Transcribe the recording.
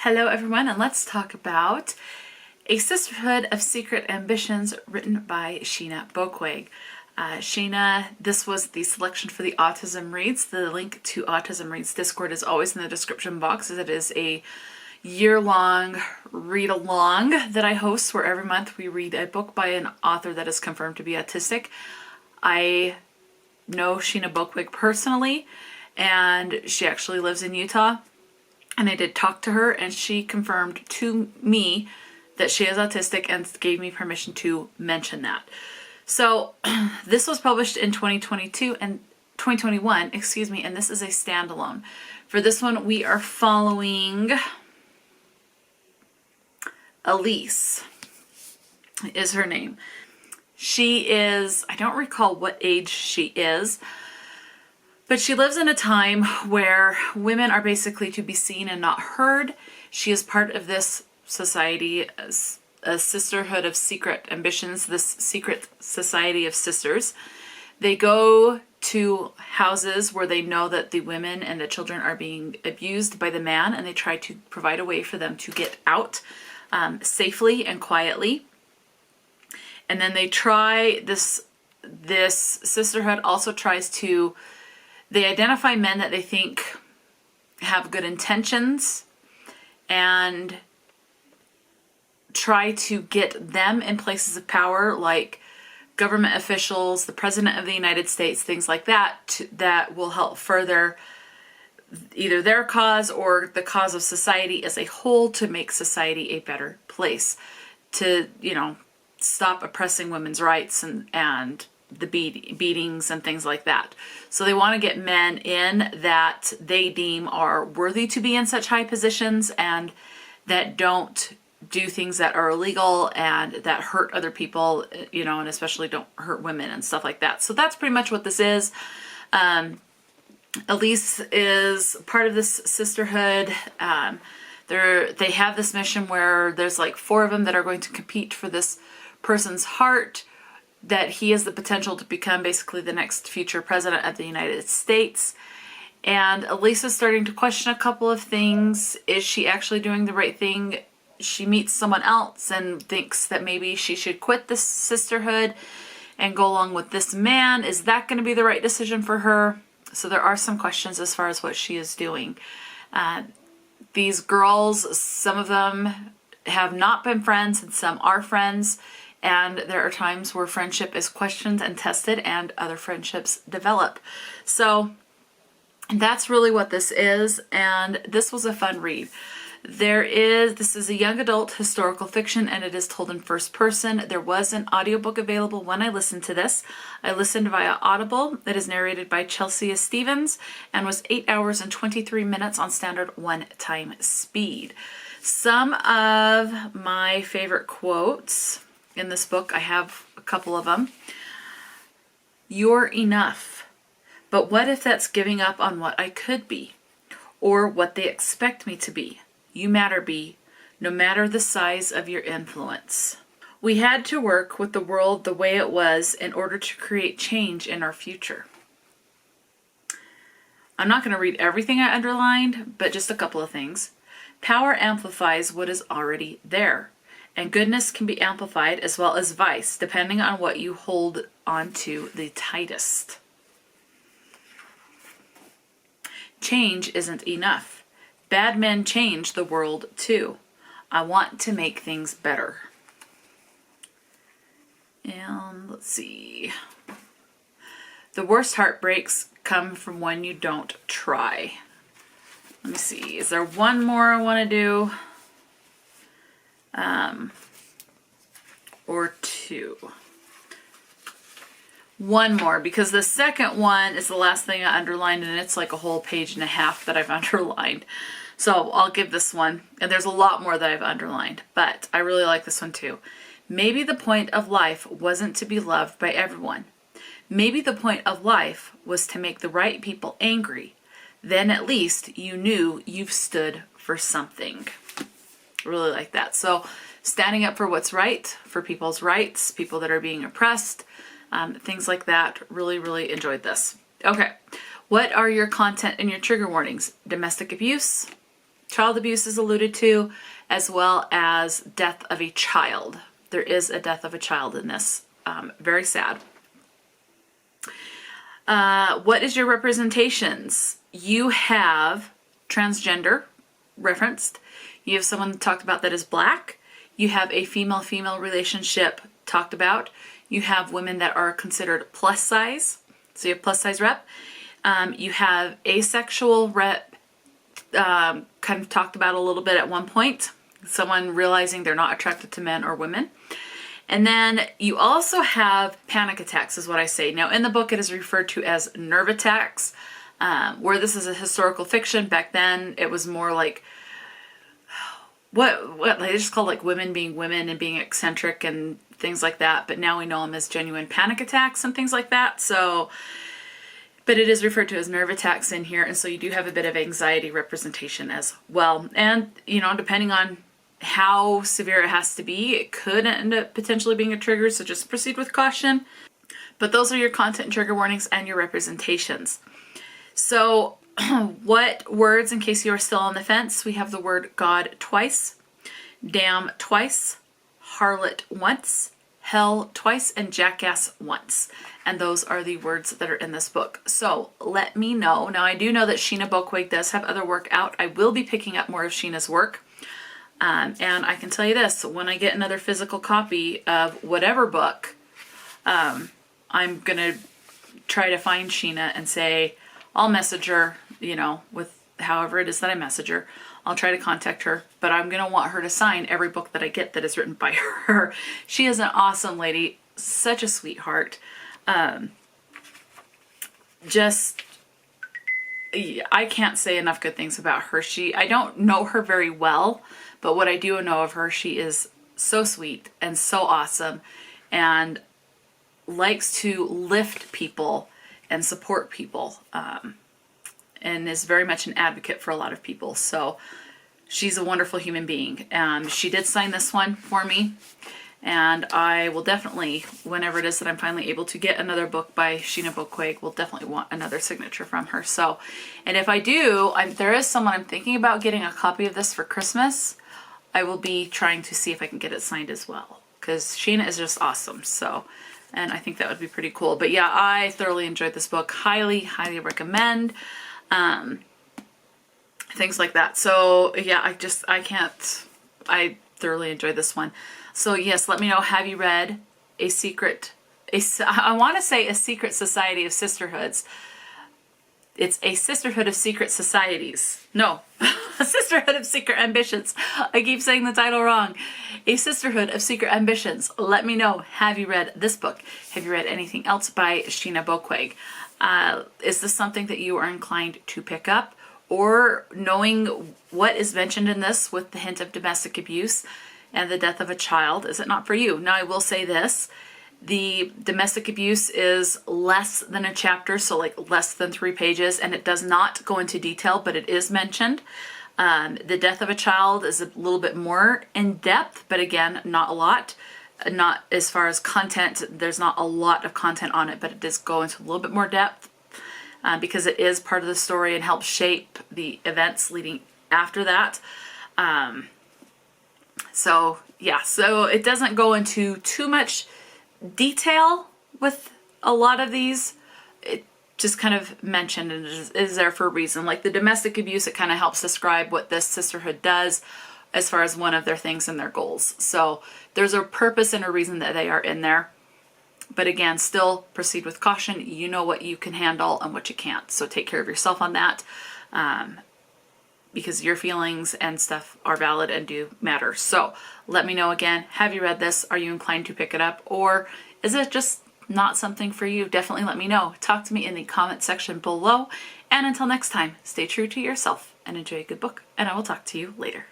Hello everyone, and let's talk about A Sisterhood of Secret Ambitions written by Sheena Boekweg. Sheena, this was the selection for the Autism Reads. The link to Autism Reads Discord is always in the description box, as it is a year-long read-along that I host where every month we read a book by an author that is confirmed to be autistic. I know Sheena Boekweg personally, and she actually lives in Utah. And I did talk to her, and she confirmed to me that she is autistic and gave me permission to mention that. So this was published in 2021, and this is a standalone. For this one, we are following Elise, is her name. She is, I don't recall what age she is, but she lives in a time where women are basically to be seen and not heard. She is part of this society, as a Sisterhood of Secret Ambitions, this secret society of sisters. They go to houses where they know that the women and the children are being abused by the man, and they try to provide a way for them to get out safely and quietly. And then they try, this sisterhood also tries to, they identify men that they think have good intentions and try to get them in places of power, like government officials, the President of the United States, things like that, that will help further either their cause or the cause of society as a whole, to make society a better place, to, stop oppressing women's rights and the beatings and things like that. So they want to get men in that they deem are worthy to be in such high positions and that don't do things that are illegal and that hurt other people, and especially don't hurt women and stuff like that. So that's pretty much what this is. Elise is part of this sisterhood. They have this mission where there's like 4 of them that are going to compete for this person's heart, that he has the potential to become basically the next future president of the United States. And Elise is starting to question a couple of things. Is she actually doing the right thing? She meets someone else and thinks that maybe she should quit this sisterhood and go along with this man. Is that going to be the right decision for her? So there are some questions as far as what she is doing. These girls, some of them have not been friends and some are friends. And there are times where friendship is questioned and tested and other friendships develop. So that's really what this is. And this was a fun read. This is a young adult historical fiction, and it is told in first person. There was an audiobook available when I listened to this. I listened via Audible. It is narrated by Chelsea Stevens and was 8 hours and 23 minutes on standard one-time speed. Some of my favorite quotes in this book, I have a couple of them. You're enough, but what if that's giving up on what I could be, or what they expect me to be? You matter, B, no matter the size of your influence. We had to work with the world the way it was in order to create change in our future. I'm not going to read everything I underlined, but just a couple of things. Power amplifies what is already there. And goodness can be amplified as well as vice, depending on what you hold on to the tightest. Change isn't enough. Bad men change the world too. I want to make things better. And let's see. The worst heartbreaks come from when you don't try. Let me see. Is there one more I want to do? Or 2. One more, because the second one is the last thing I underlined, and it's like a whole page and a half that I've underlined. So I'll give this one, and there's a lot more that I've underlined, but I really like this one too. Maybe the point of life wasn't to be loved by everyone. Maybe the point of life was to make the right people angry. Then at least you knew you've stood for something. I really like that. So standing up for what's right, for people's rights, people that are being oppressed, things like that. Really, really enjoyed this. Okay, what are your content and your trigger warnings? Domestic abuse, child abuse is alluded to, as well as death of a child. There is a death of a child in this. Very sad. What is your representations? You have transgender referenced. You have someone talked about that is black. You have a female-female relationship talked about. You have women that are considered plus size. So you have plus size rep. You have asexual rep, kind of talked about a little bit at one point. Someone realizing they're not attracted to men or women. And then you also have panic attacks, is what I say. Now, in the book, it is referred to as nerve attacks. Where this is a historical fiction, back then it was more like what they just called like women being women and being eccentric and things like that. But now we know them as genuine panic attacks and things like that. So, but it is referred to as nerve attacks in here, and so you do have a bit of anxiety representation as well. And you know, depending on how severe it has to be, it could end up potentially being a trigger, so just proceed with caution. But those are your content and trigger warnings and your representations. So what words, in case you are still on the fence, we have the word God twice, damn twice, harlot once, hell twice, and jackass once. And those are the words that are in this book. So let me know. Now, I do know that Sheena Boekweg does have other work out. I will be picking up more of Sheena's work. And I can tell you this, when I get another physical copy of whatever book, I'm going to try to find Sheena and say, I'll message her, you know, with however it is that I message her. I'll try to contact her, but I'm going to want her to sign every book that I get that is written by her. She is an awesome lady, such a sweetheart. I can't say enough good things about her. I don't know her very well, but what I do know of her, she is so sweet and so awesome and likes to lift people and support people, and is very much an advocate for a lot of people. So she's a wonderful human being. She did sign this one for me, and I will definitely, whenever it is that I'm finally able to get another book by Sheena Boekweg, will definitely want another signature from her. So, and if I do, there is someone I'm thinking about getting a copy of this for Christmas. I will be trying to see if I can get it signed as well, because Sheena is just awesome. So, and I think that would be pretty cool. But yeah, I thoroughly enjoyed this book. Highly, highly recommend. Things like that. So yeah, I thoroughly enjoyed this one. So yes, let me know, have you read I want to say A Secret Society of Sisterhoods. It's A Sisterhood of Secret Societies. No, A Sisterhood of Secret Ambitions. I keep saying the title wrong. A Sisterhood of Secret Ambitions. Let me know, have you read this book? Have you read anything else by Sheena Boekweg? Is this something that you are inclined to pick up? Or knowing what is mentioned in this with the hint of domestic abuse and the death of a child, is it not for you? Now, I will say this. The domestic abuse is less than a chapter, so like less than 3 pages, and it does not go into detail, but it is mentioned. The death of a child is a little bit more in depth, but again, not a lot. Not as far as content, there's not a lot of content on it, but it does go into a little bit more depth because it is part of the story and helps shape the events leading after that. So yeah, so it doesn't go into too much detail with a lot of these. It just kind of mentioned and is there for a reason. Like the domestic abuse, it kind of helps describe what this sisterhood does as far as one of their things and their goals. So there's a purpose and a reason that they are in there. But again, still proceed with caution. You know what you can handle and what you can't. So take care of yourself on that, because your feelings and stuff are valid and do matter. So let me know again, have you read this? Are you inclined to pick it up? Or is it just not something for you? Definitely let me know. Talk to me in the comment section below. And until next time, stay true to yourself and enjoy a good book. And I will talk to you later.